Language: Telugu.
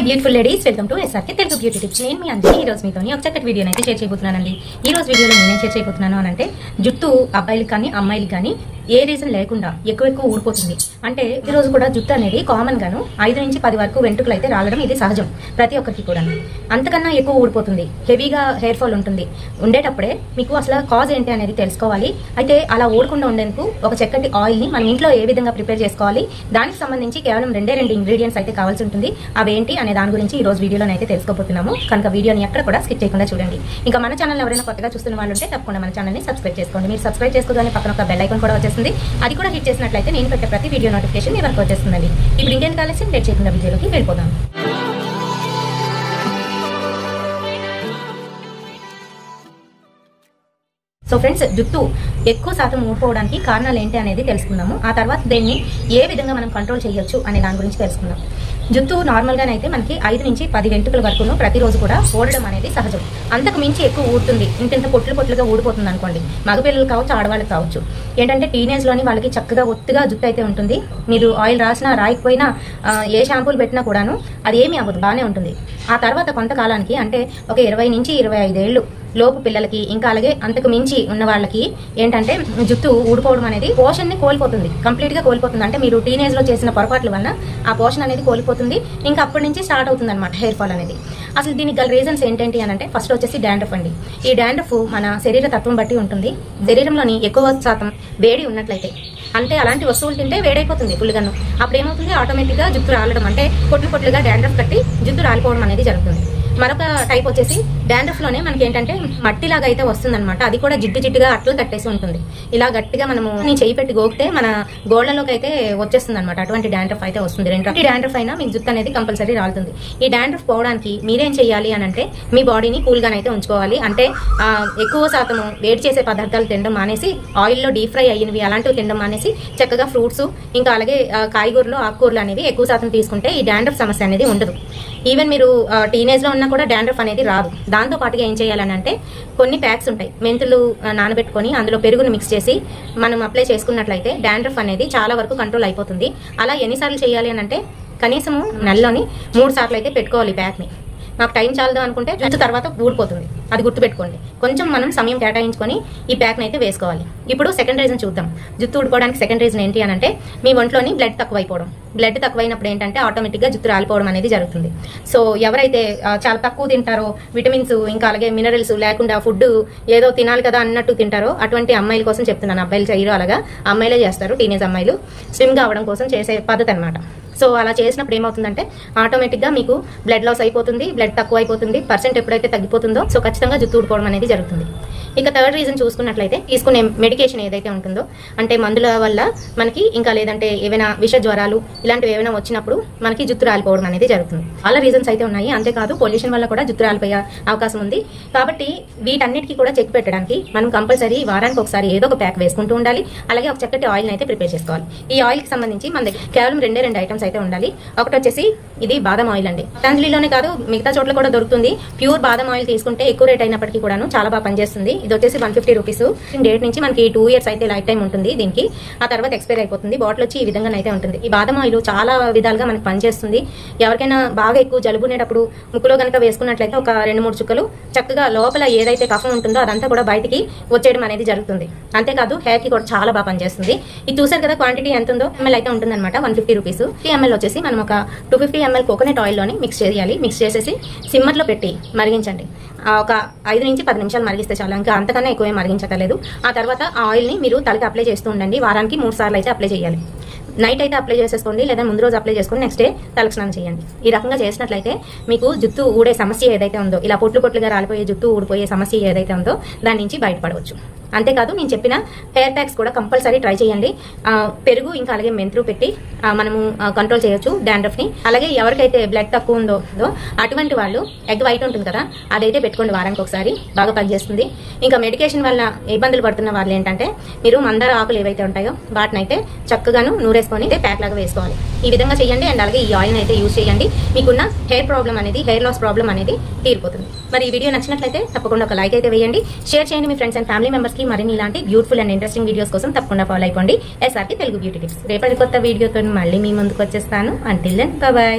Beautiful ladies welcome to SRK Telugu beauty tips. నేను మీ అందరినీ ఈ రోజు మీతో ఒక చక్కటి వీడియోని అయితే షేర్ చేయబోతున్నానండి. ఈ రోజు వీడియోలో నేనేం షేర్ చేయబోతున్నాను అని అంటే జుట్టు అబ్బాయిలకు కానీ అమ్మాయిలకు కానీ ఏ రీజన్ లేకుండా ఎక్కువ ఊడిపోతుంది. అంటే ఈ రోజు కూడా జుట్టు అనేది కామన్ గాను 5 నుంచి 10 వరకు వెంట్రుకలు అయితే రాలడం ఇది సహజం ప్రతి ఒక్కరికి కూడా. అంతకన్నా ఎక్కువ ఊడిపోతుంది, హెవీగా హెయిర్ ఫాల్ ఉంటుంది. ఉండేటప్పుడే మీకు అసలు కాజ్ ఏంటి అనేది తెలుసుకోవాలి. అయితే అలా ఊడకుండా ఉండేందుకు ఒక చక్కటి ఆయిల్ ని మనం ఇంట్లో ఏ విధంగా ప్రిపేర్ చేసుకోవాలి, దానికి సంబంధించి కేవలం 2 ఇంగ్రీడియంట్స్ అయితే కావాల్సి ఉంటుంది. అవేంటి అనే దాని గురించి ఈ రోజు వీడియోలో అయితే తెలుసుకోబోతున్నాము. కనుక వీడియోని ఎక్కడ కూడా స్కిప్ చేయకుండా చూడండి. ఇంకా మన ఛానల్ ఎవరైనా కొత్తగా చూస్తున్న వాళ్ళు ఉంటే తప్పకుండా మన ఛానల్ ని సబ్స్క్రైబ్ చేసుకోండి. మీరు సబ్స్క్రైబ్ చేసుకోగానే పక్కన ఒక బెల్ ఐకాన్ కూడా వచ్చేస్తుంది. అది కూడా హిట్ చేసినట్లయితే నేను పెట్టే ప్రతి వీడియో నోటిఫికేషన్ మీ వరకు వచ్చేస్తుందండి. ఇప్పుడు ఇంకేం కాలేసి లేట్ చేయకుండా వీడియోలోకి వెళ్ళిపోదాం. సో ఫ్రెండ్స్, జుట్టు ఎక్కువ శాతం ఊడిపోవడానికి కారణాలు ఏంటి అనేది తెలుసుకుందాము. ఆ తర్వాత దీన్ని ఏ విధంగా మనం కంట్రోల్ చేయొచ్చు అనే దాని గురించి తెలుసుకుందాం. జుట్టు నార్మల్గానైతే మనకి 5 నుంచి 10 వెంట్రుకల వరకును ప్రతిరోజు కూడా ఊడడం అనేది సహజం. అంతకు మించి ఎక్కువ ఊడుతుంది, ఇంత పొట్లుగా ఊడిపోతుంది అనుకోండి. మగపిల్లలు కావచ్చు, ఆడవాళ్ళకి కావచ్చు. ఏంటంటే టీనేజ్లోని వాళ్ళకి చక్కగా ఒత్తుగా జుట్టు అయితే ఉంటుంది. మీరు ఆయిల్ రాసినా రాయకపోయినా ఏ షాంపూలు పెట్టినా కూడాను అది ఏమీ అవ్వదు, బాగానే ఉంటుంది. ఆ తర్వాత కొంతకాలానికి అంటే ఒక 20 నుంచి 25 ఏళ్ళు లోపు పిల్లలకి, ఇంకా అలాగే అంతకు మించి ఉన్న వాళ్ళకి ఏంటంటే జుట్టు ఊడిపోవడం అనేది పోషణని కోల్పోతుంది, కంప్లీట్ గా కోల్పోతుంది. అంటే మీరు టీనేజ్ లో చేసిన పొరపాట్ల వల్ల ఆ పోషణ అనేది కోల్పోతుంది. ఇంకా అప్పటి నుంచి స్టార్ట్ అవుతుంది అనమాట హెయిర్ ఫాల్ అనేది. అసలు దీనికి గల రీజన్స్ ఏంటంటే అని అంటే ఫస్ట్ వచ్చేసి డాండ్రఫ్ అండి. ఈ డాండ్రఫ్ మన శరీర తత్వం బట్టి ఉంటుంది. శరీరంలోని ఎక్కువ శాతం వేడి ఉన్నట్లయితే, అంటే అలాంటి వస్తువులు తింటే వేడైపోతుంది ఫుల్గాను. అప్పుడు ఏమవుతుంది, ఆటోమేటిక్ గా జుట్టు రాలడం, అంటే పొట్లుగా డాండ్రఫ్ కట్టి జుట్టు రాలిపోవడం అనేది జరుగుతుంది. మరొక టైప్ వచ్చేసి డాండ్రఫ్ లోనే మనకి ఏంటంటే మట్టిలాగా అయితే వస్తుంది అనమాట. అది కూడా జిడ్డుగా అట్లు కట్టేసి ఉంటుంది. ఇలా గట్టిగా మనము చేయి పెట్టి గోకితే మన గోళ్లలోకి అయితే వచ్చేస్తుంది అనమాట. అటువంటి డాండ్రఫ్ అయితే వస్తుంది. ఈ డాండ్రఫ్ అయినా మీకు జుట్టు అనేది కంపల్సరీ రాలుతుంది. ఈ డాండ్రఫ్ పోవడానికి మీరేం చేయాలి అని అంటే మీ బాడీని కూల్ గానైతే ఉంచుకోవాలి. అంటే ఎక్కువ శాతం వేడి చేసే పదార్థాలు తినడం మానేసి, ఆయిల్లో డీప్ ఫ్రై అయినవి అలాంటివి తినడం మానేసి చక్కగా ఫ్రూట్స్, ఇంకా అలాగే కాయగూరలు, ఆకుకూరలు అనేవి ఎక్కువ శాతం తీసుకుంటే ఈ డాండ్రఫ్ సమస్య అనేది ఉండదు. ఈవెన్ మీరు టీనేజ్ లో ఉన్నా కూడా డాండ్రఫ్ అనేది రాదు. దాంతో పాటుగా ఏం చేయాలని అంటే కొన్ని ప్యాక్స్ ఉంటాయి, మెంతులు నానబెట్టుకొని అందులో పెరుగును మిక్స్ చేసి మనం అప్లై చేసుకున్నట్లయితే డాండ్రఫ్ అనేది చాలా వరకు కంట్రోల్ అయిపోతుంది. అలా ఎన్నిసార్లు చేయాలి అని అంటే కనీసము నెలలోని 3 సార్లు అయితే పెట్టుకోవాలి ప్యాక్ ని. మాకు టైం చాలదు అనుకుంటే జుట్టు తర్వాత ఊడిపోతుంది, అది గుర్తుపెట్టుకోండి. కొంచెం మనం సమయం కేటాయించుకొని ఈ ప్యాక్ని అయితే వేసుకోవాలి. ఇప్పుడు సెకండ్ రీజన్ చూద్దాం. జుట్టు ఊడిపోవడానికి సెకండ్ రీజన్ ఏంటి అని అంటే మీ ఒంట్లోని బ్లడ్ తక్కువైపోవడం. బ్లడ్ తక్కువైనప్పుడు ఏంటంటే ఆటోమేటిక్గా జుట్టు రాలిపోవడం అనేది జరుగుతుంది. సో ఎవరైతే చాలా తక్కువ తింటారో, విటమిన్స్ ఇంకా అలాగే మినరల్స్ లేకుండా ఫుడ్ ఏదో తినాలి కదా అన్నట్టు తింటారో అటువంటి అమ్మాయిల కోసం చెప్తున్నాను. అబ్బాయిలు చేయరు, అలాగా అమ్మాయిలే చేస్తారు. టీనేజ్ అమ్మాయిలు స్విమ్ కావడం కోసం చేసే పద్ధతి అనమాట. సో అలా చేసినప్పుడు ఏమవుతుందంటే ఆటోమేటిక్గా మీకు బ్లడ్ లాస్ అయిపోతుంది, బ్లడ్ తక్కువ అయిపోతుంది, పర్సెంట్ ఎప్పుడైతే తగ్గిపోతుందో సో ఖచ్చితంగా జుట్టు ఊడిపోవడం అనేది జరుగుతుంది. ఇక థర్డ్ రీజన్ చూసుకున్నట్లయితే తీసుకునే మెడికేషన్ ఏదైతే ఉంటుందో, అంటే మందుల వల్ల మనకి ఇంకా లేదంటే ఏవైనా విష జ్వరాలు ఇలాంటివి ఏమైనా వచ్చినప్పుడు మనకి జుట్టు రాలిపోవడం అనేది జరుగుతుంది. చాలా రీజన్స్ అయితే ఉన్నాయి. అంతేకాదు పొల్యూషన్ వల్ల కూడా జుట్టు రాలిపోయే అవకాశం ఉంది. కాబట్టి వీటన్నిటికీ కూడా చెక్ పెట్టడానికి మనం కంపల్సరీ వారానికి ఒకసారి ఏదో ఒక ప్యాక్ వేసుకుంటూ ఉండాలి. అలాగే ఒక చక్కటి ఆయిల్ అయితే ప్రిపేర్ చేసుకోవాలి. ఈ ఆయిల్ కి సంబంధించి మన దగ్గర కేవలం 2 ఐటమ్స్ అయితే ఉండాలి. ఒకటి వచ్చేసి ఇది బాదం ఆయిల్ అండి. పతంజలిలోనే కాదు మిగతా చోట్ల కూడా దొరుకుతుంది. ప్యూర్ బాదం ఆయిల్ తీసుకుంటే ఎక్కువ రేట్ అయినప్పటికీ కూడాను చాలా బాగా పనిచేస్తుంది. ఇది వచ్చేసి 150 రూపీస్. డేట్ నుంచి మనకి 2 ఇయర్స్ అయితే లైఫ్ టైం ఉంటుంది దీనికి. ఆ తర్వాత ఎక్స్పైర్ అయిపోతుంది. బాటిల్ వచ్చి ఈ విధంగా అయితే ఉంటుంది. ఈ బాదం ఆయిల్ చాలా విధాలుగా మనకి పనిచేస్తుంది. ఎవరికైనా బాగా ఎక్కువ జలుబునేటప్పుడు ముక్కులో కనుక వేసుకున్నట్లయితే ఒక 2-3 చుక్కలు చక్కగా లోపల ఏదైతే కఫం ఉంటుందో అదంతా కూడా బయటికి వచ్చేయడం అనేది జరుగుతుంది. అంతేకాదు హెయిర్ కి కూడా చాలా బాగా పనిచేస్తుంది. ఇది చూసారు కదా, క్వాంటిటీ ఎంత ఉందో ml అయితే ఉంటుంది అనమాట. 150 రూపీస్. 50 ml వచ్చేసి మనం ఒక 250 ml కోకోనట్ ఆయిల్ లోని మిక్స్ చేయాలి. మిక్స్ చేసేసి సిమ్మర్ లో పెట్టి మరిగించండి. ఒక 5 నుంచి 10 నిమిషాలు మరిగిస్తే చాలా, ఇంకా అంతకన్నా ఎక్కువ మరిగించట్లేదు. ఆ తర్వాత ఆ ఆయిల్ ని మీరు తలకి అప్లై చేస్తూ ఉండండి. వారానికి 3 సార్లు అయితే అప్లై చేయాలి. నైట్ అయితే అప్లై చేసేసుకోండి, లేదా ముందు రోజు అప్లై చేసుకుని నెక్స్ట్ డే తలకు స్నానం చేయండి. ఈ రకంగా చేసినట్లయితే మీకు జుట్టు ఊడే సమస్య ఏదైతే ఉందో, ఇలా పొట్లుగా రాలిపోయే జుట్టు ఊడిపోయే సమస్య ఏదైతే ఉందో దాని నుంచి బయటపడవచ్చు. అంతేకాదు నేను చెప్పిన హెయిర్ ప్యాక్స్ కూడా కంపల్సరీ ట్రై చేయండి. పెరుగు ఇంకా అలాగే మెంతులు పెట్టి మనము కంట్రోల్ చేయొచ్చు డాండ్రఫ్ ని. అలాగే ఎవరికైతే బ్లడ్ తక్కువ ఉందో అటువంటి వాళ్ళు ఎగ్ వైట్ ఉంటుంది కదా, అదైతే పెట్టుకోండి వారానికి ఒకసారి, బాగా పనిచేస్తుంది. ఇంకా మెడికేషన్ వల్ల ఇబ్బందులు పడుతున్న వాళ్ళు ఏంటంటే మీరు మందార ఆకులు ఏవైతే ఉంటాయో వాటిని అయితే చక్కగాను నూరేసుకొని ప్యాక్ లాగా వేసుకోవాలి. ఈ విధంగా చేయండి. అండ్ అలాగే ఈ ఆయిల్ అయితే యూజ్ చేయండి. మీకున్న హెయిర్ ప్రాబ్లం అనేది, హెయిర్ లాస్ ప్రాబ్లం అనేది తీరిపోతుంది. మరి ఈ వీడియో నచ్చినట్లయితే తప్పకుండా ఒక లైక్ అయితే వేయండి, షేర్ చేయండి మీ ఫ్రెండ్స్ అండ్ ఫ్యామిలీ మెంబర్స్ కి. మరిన్ని ఇలాంటి బ్యూటిఫుల్ అండ్ ఇంట్రెస్టింగ్ వీడియోస్ కోసం తప్పకుండా ఫాలో అయిపోండి ఎస్ఆర్కే తెలుగు బ్యూటీ టిప్స్. రేపటి కొత్త వీడియోతో మళ్ళీ మీ ముందుకు వచ్చేస్తాను. Until then bye by.